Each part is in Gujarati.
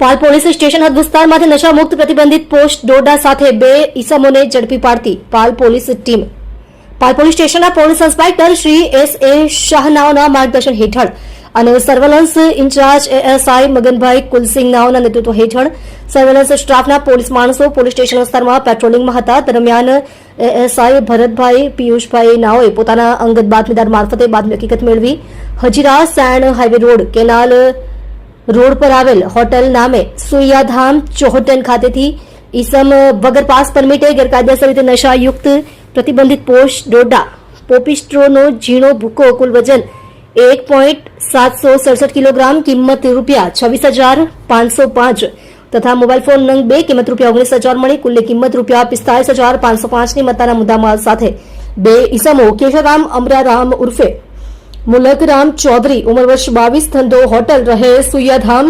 પાલ પોલીસ સ્ટેશન હદ વિસ્તારમાંથી નશામુક્ત પ્રતિબંધિત પોસ્ટ ડોડા સાથે 2 ઈસમોને ઝડપી પાડતી પાલ પોલીસ ટીમ પાલ પોલીસ સ્ટેશનના પોલીસ ઇન્સ્પેક્ટર શ્રી S.A. શાહનાઓના માર્ગદર્શન હેઠળ અને સર્વેલન્સ ઇન્ચાર્જ ASI મગનભાઈ કુલસિંહ નાઓના નેતૃત્વ હેઠળ સર્વેલન્સ સ્ટાફના પોલીસ માણસો પોલીસ સ્ટેશન વિસ્તારમાં પેટ્રોલિંગમાં હતા. દરમિયાન ASI ભરતભાઈ પિયુષભાઈ નાઓએ પોતાના અંગત બાતમીદાર મારફતે બાતમી હકીકત મેળવી હજીરા સેણ હાઈવે રોડ કેનાલ રોડ પર આવેલ હોટેલ નામે સુયાધામ ચોહટન ખાતેથી ઈસમ વગર પાસ પરમિટે ગેરકાયદેસર રીતે નશાયુક્ત પ્રતિબંધિત પોસ્ટ ડોડા પોપિસ્ટ્રોનો ઝીણો ભૂકો કુલ વજન 1.767 કિલોગ્રામ કિંમત ₹26,505 તથા મોબાઈલ ફોન નંગ 2 કિંમત ₹19,000 મળી કુલ કિંમત ₹45,505 ની મત્તાના મુદ્દામાલ સાથે 2 ઈસમો કેશવરામ અમરારામ ઉર્ફે મુલકરામ ચૌધરી ઉંમર વર્ષ 22 ધંધો હોટલ રહે સુયાધામ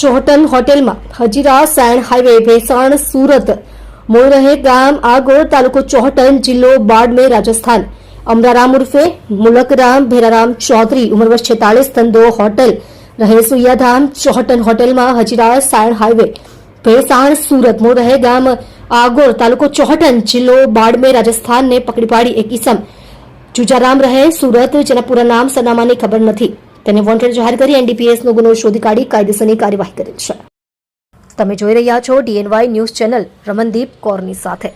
ચોહટન હોટેલમાં હજીરા સેણ હાઈવે ભેસાણ સુરત મૂળ રહે ગામ આગોર તાલુકો ચોહટન જિલ્લો બાડમેર રાજસ્થાન અમરારામ ઉર્ફે મુલકરામ ભેરારામ ચૌધરી ઉંમર વર્ષ 46 ધંધો હોટલ રહે સુયાધામ ચોહટન હોટેલમાં હજીરા સેણ હાઈવે ભેસાણ સુરત મૂળ રહે ગામ આગોર તાલુકો ચોહટન જિલ્લો બાડમેર રાજસ્થાનને પકડી પાડી એક ઈસમ જુજારામ રહે સુરત જેના પૂરા નામ સરનામાની ખબર નથી તેને વોન્ટેડ જાહેર કરી NDPS નો ગુનો શોધી કાઢી કાયદેસરની કાર્યવાહી કરેલ છે. તમે જોઈ રહ્યા છો DNY ન્યૂઝ ચેનલ રમનદીપ કૌરની સાથે.